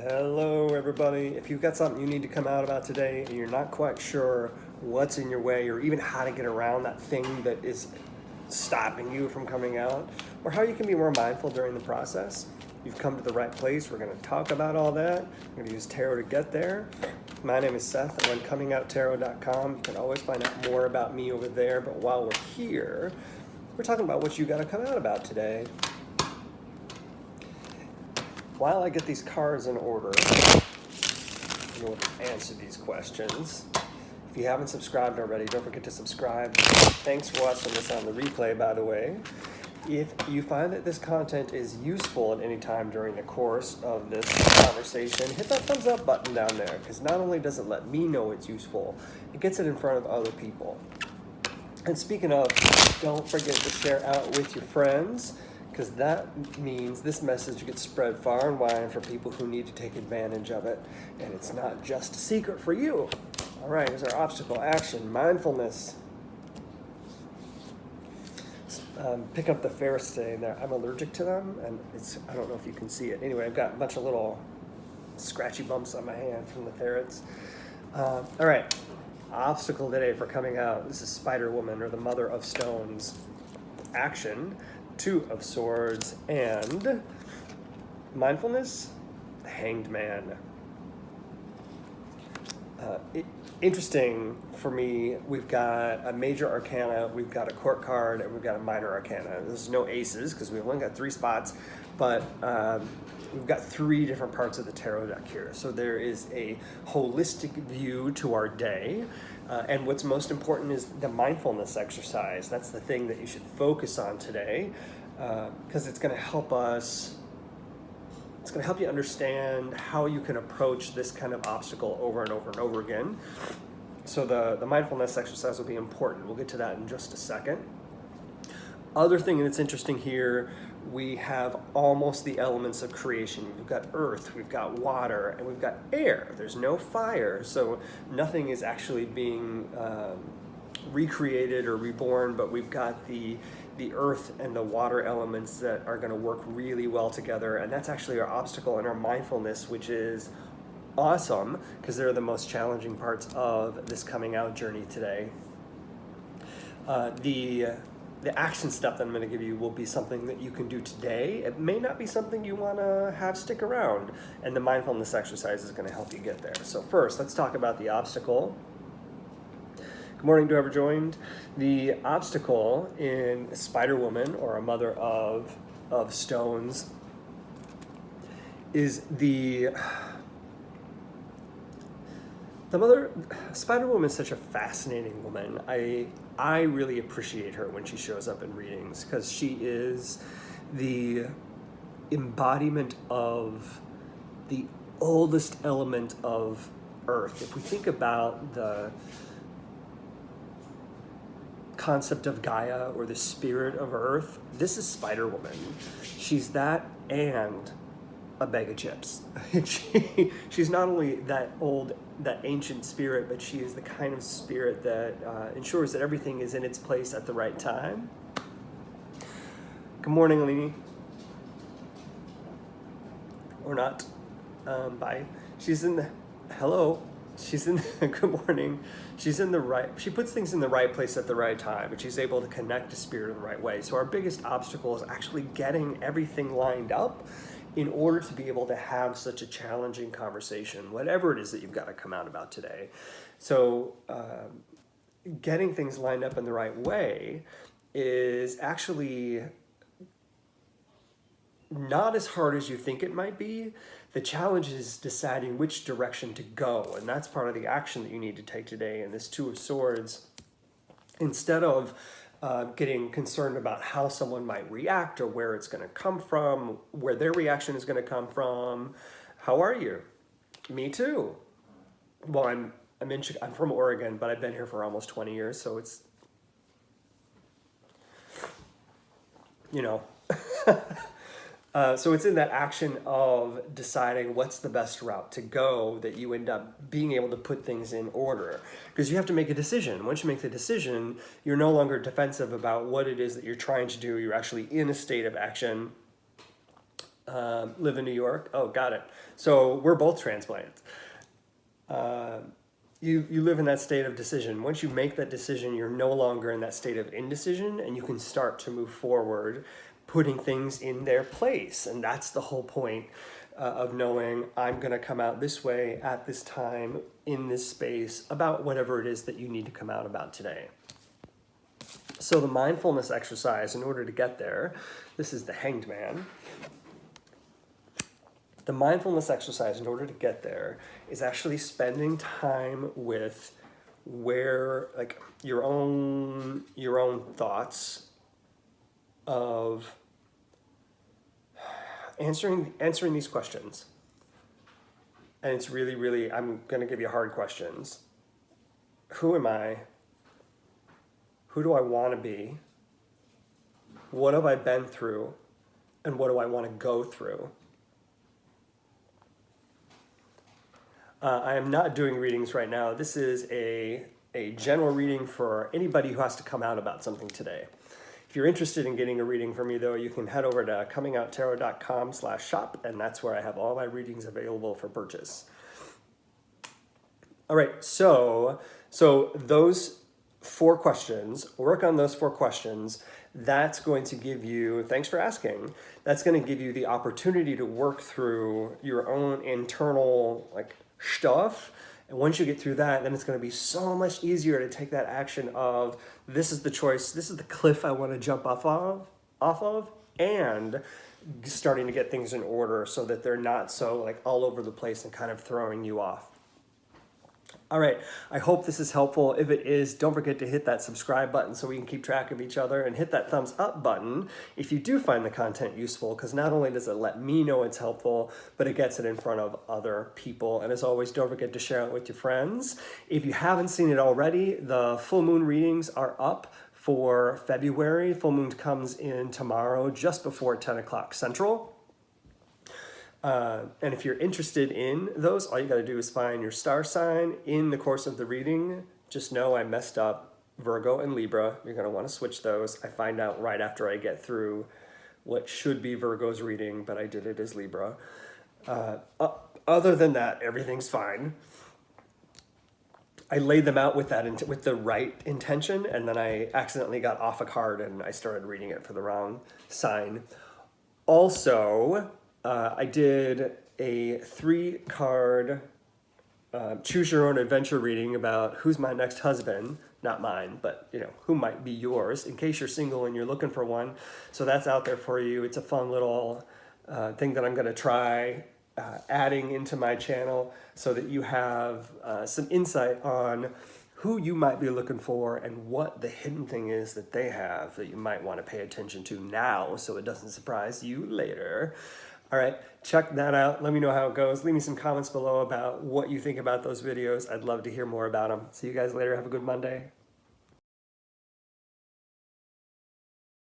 Hello, everybody. If you've got something you need to come out about today and you're not quite sure what's in your way or even how to get around that thing that is stopping you from coming out, or how you can be more mindful during the process, you've come to the right place. We're going to talk about all that. We're going to use tarot to get there. My name is Seth. I'm on Comingouttarot.com. You can always find out more about me over there. But while we're here, we're talking about what you got to come out about today. While I get these cards in order to answer these questions, if you haven't subscribed already, don't forget to subscribe. Thanks for watching this on the replay, by the way. If you find that this content is useful at any time during the course of this conversation, hit that thumbs up button down there, because not only does it let me know it's useful, it gets it in front of other people. And speaking of, don't forget to share out with your friends, because that means this message gets spread far and wide for people who need to take advantage of it. And it's not just a secret for you. All right, here's our obstacle action, mindfulness. Pick up the ferrets today. I'm allergic to them, and I don't know if you can see it. Anyway, I've got a bunch of little scratchy bumps on my hand from the ferrets. All right, obstacle today for coming out. This is Spider Woman, or the Mother of Stones. Action. Two of Swords, and mindfulness, Hanged Man. Interesting for me, we've got a major arcana, we've got a court card, and we've got a minor arcana. There's no aces because we've only got 3 spots, but we've got 3 different parts of the tarot deck here. So there is a holistic view to our day. And what's most important is the mindfulness exercise. That's the thing that you should focus on today, because it's going to help us. It's going to help you understand how you can approach this kind of obstacle over and over and over again. So the mindfulness exercise will be important. We'll get to that in just a second. Other thing that's interesting here, we have almost the elements of creation. We've got earth, we've got water, and we've got air. There's no fire, so nothing is actually being recreated or reborn, but we've got the earth and the water elements that are going to work really well together, and that's actually our obstacle and our mindfulness, which is awesome because they're the most challenging parts of this coming out journey today. The action step that I'm going to give you will be something that you can do today. It may not be something you want to have stick around, and the mindfulness exercise is going to help you get there. So first, let's talk about the obstacle. Good morning to whoever joined. The obstacle in Spider Woman, or a Mother of Stones, is the Spider Woman is such a fascinating woman. I really appreciate her when she shows up in readings, because she is the embodiment of the oldest element of Earth. If we think about the concept of Gaia, or the spirit of Earth, this is Spider Woman. She's that and a bag of chips. She's not only that ancient spirit, but she is the kind of spirit that ensures that everything is in its place at the right time. Good morning, Leni. Or not. Bye. Good morning. She puts things in the right place at the right time, but she's able to connect to spirit in the right way. So our biggest obstacle is actually getting everything lined up in order to be able to have such a challenging conversation, whatever it is that you've got to come out about today. So getting things lined up in the right way is actually not as hard as you think it might be. The challenge is deciding which direction to go, and that's part of the action that you need to take today in this Two of Swords. Instead of getting concerned about how someone might react or where it's going to come from, where their reaction is going to come from. How are you? Me too. Well, I'm from Oregon, but I've been here for almost 20 years, so it's, so it's in that action of deciding what's the best route to go that you end up being able to put things in order. Because you have to make a decision. Once you make the decision, you're no longer defensive about what it is that you're trying to do. You're actually in a state of action. Live in New York. Oh, got it. So we're both transplants. You live in that state of decision. Once you make that decision, you're no longer in that state of indecision, and you can start to move forward, putting things in their place. And that's the whole point of knowing I'm going to come out this way at this time in this space about whatever it is that you need to come out about today. So the mindfulness exercise, in order to get there, this is the Hanged Man. The mindfulness exercise, in order to get there, is actually spending time with where, like, your own thoughts of answering these questions. And it's really, really, I'm going to give you hard questions. Who am I? Who do I want to be? What have I been through? And what do I want to go through? I am not doing readings right now. This is a general reading for anybody who has to come out about something today. If you're interested in getting a reading from me, though, you can head over to Comingouttarot.com/shop, and that's where I have all my readings available for purchase. All right, so those 4 questions, work on those 4 questions. That's going to give you, thanks for asking, that's going to give you the opportunity to work through your own internal, like, stuff. And once you get through that, then it's going to be so much easier to take that action of, this is the choice, this is the cliff I want to jump off of, and starting to get things in order so that they're not so, like, all over the place and kind of throwing you off. All right, I hope this is helpful. If it is, don't forget to hit that subscribe button so we can keep track of each other, and hit that thumbs up button if you do find the content useful, because not only does it let me know it's helpful, but it gets it in front of other people. And as always, don't forget to share it with your friends. If you haven't seen it already, the full moon readings are up for February. Full moon comes in tomorrow just before 10 o'clock Central. And if you're interested in those, all you got to do is find your star sign in the course of the reading. Just know I messed up Virgo and Libra. You're going to want to switch those. I find out right after I get through what should be Virgo's reading, but I did it as Libra. Other than that, everything's fine. I laid them out with the right intention, and then I accidentally got off a card and I started reading it for the wrong sign. Also, I did a 3-card choose your own adventure reading about who's my next husband, not mine, but who might be yours, in case you're single and you're looking for one. So that's out there for you. It's a fun little thing that I'm going to try adding into my channel so that you have some insight on who you might be looking for and what the hidden thing is that they have that you might want to pay attention to now so it doesn't surprise you later. All right, check that out. Let me know how it goes. Leave me some comments below about what you think about those videos. I'd love to hear more about them. See you guys later. Have a good Monday.